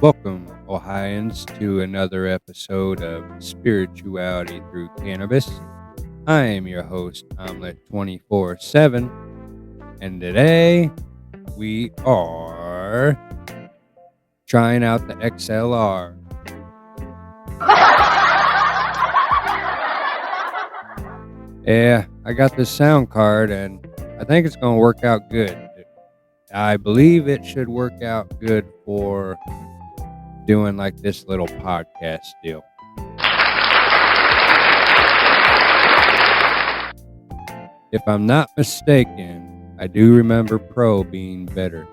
Welcome, Ohioans, to another episode of Spirituality Through Cannabis. I am your host, Omelet 24/7, and today we are trying out the XLR. Yeah, I got this sound card, and I think it's going to work out good. I believe it should work out good for doing like this little podcast deal. If I'm not mistaken, I do remember Pro being better.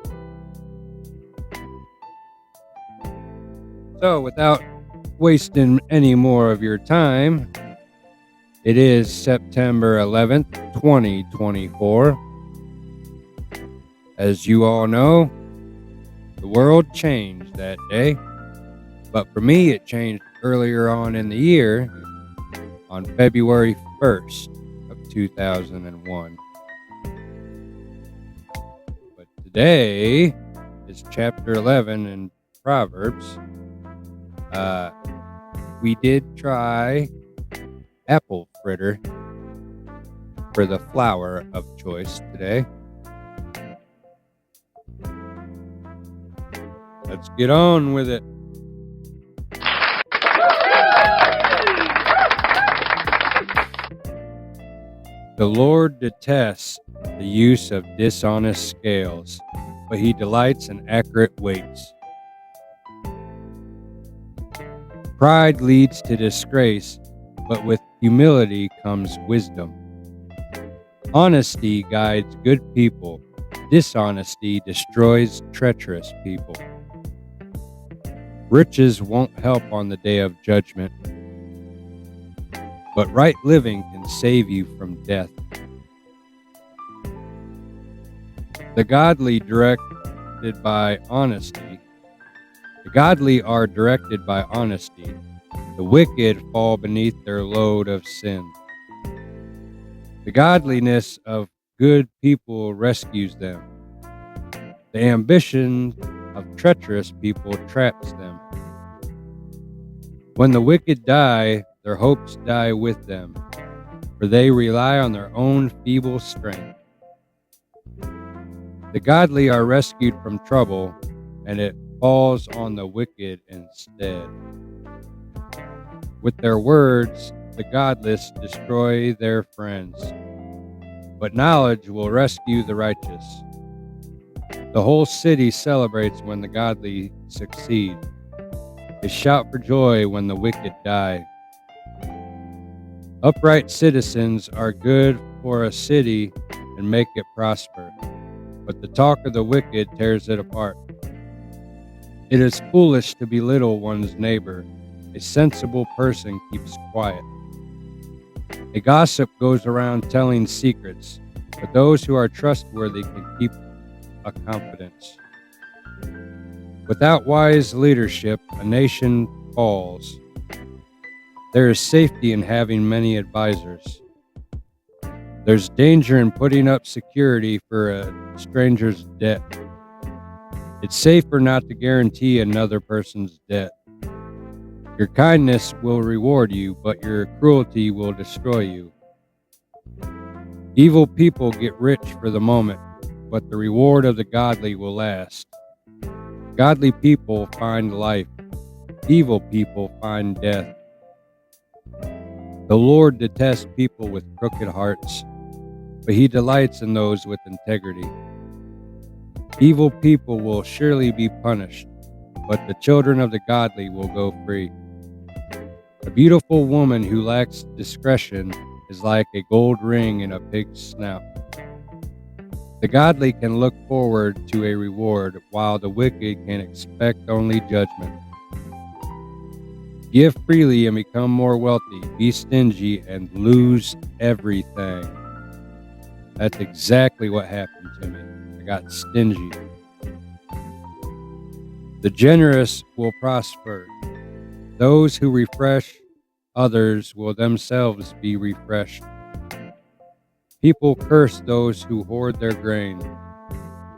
So without wasting any more of your time, it is September 11th, 2024. As you all know, the world changed that day. But for me, it changed earlier on in the year, on February 1st of 2001. But today is chapter 11 in Proverbs. We did try apple fritter for the flower of choice today. Let's get on with it. The Lord detests the use of dishonest scales, but he delights in accurate weights. Pride leads to disgrace, but with humility comes wisdom. Honesty guides good people. Dishonesty destroys treacherous people. Riches won't help on the day of judgment, but right living can save you from death. The godly are directed by honesty. The wicked fall beneath their load of sin. The godliness of good people rescues them. The ambition of treacherous people traps them. When the wicked die, their hopes die with them, for they rely on their own feeble strength. The godly are rescued from trouble, and it falls on the wicked instead. With their words, the godless destroy their friends, but knowledge will rescue the righteous. The whole city celebrates when the godly succeed. They shout for joy when the wicked die. Upright citizens are good for a city and make it prosper, but the talk of the wicked tears it apart. It is foolish to belittle one's neighbor. A sensible person keeps quiet. A gossip goes around telling secrets, but those who are trustworthy can keep a confidence. Without wise leadership, a nation falls. There is safety in having many advisors. There's danger in putting up security for a stranger's debt. It's safer not to guarantee another person's debt. Your kindness will reward you, but your cruelty will destroy you. Evil people get rich for the moment, but the reward of the godly will last. Godly people find life. Evil people find death. The Lord detests people with crooked hearts, but he delights in those with integrity. Evil people will surely be punished, but the children of the godly will go free. A beautiful woman who lacks discretion is like a gold ring in a pig's snout. The godly can look forward to a reward, while the wicked can expect only judgment. Give freely and become more wealthy. Be stingy and lose everything. That's exactly what happened to me. I got stingy. The generous will prosper. Those who refresh others will themselves be refreshed. People curse those who hoard their grain,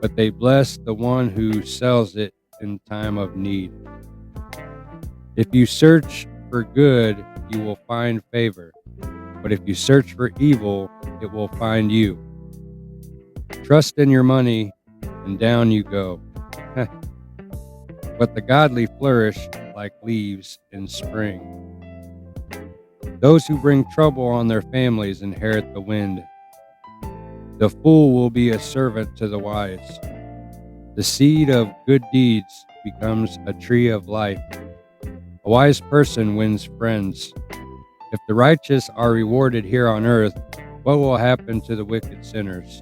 but they bless the one who sells it in time of need. If you search for good, you will find favor. But if you search for evil, it will find you. Trust in your money, and down you go. But the godly flourish like leaves in spring. Those who bring trouble on their families inherit the wind. The fool will be a servant to the wise. The seed of good deeds becomes a tree of life. A wise person wins friends. If the righteous are rewarded here on earth, what will happen to the wicked sinners?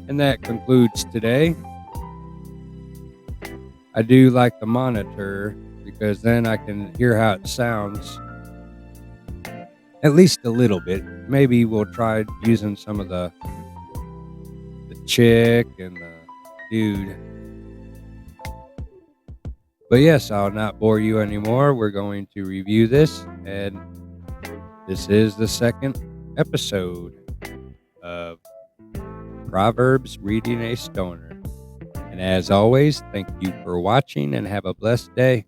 And that concludes today. I do like the monitor because then I can hear how it sounds at least a little bit. Maybe we'll try using some of the chick and the dude. But yes, I'll not bore you anymore. We're going to review this, and this is the second episode of Proverbs Reading a Stoner. And as always, thank you for watching and have a blessed day.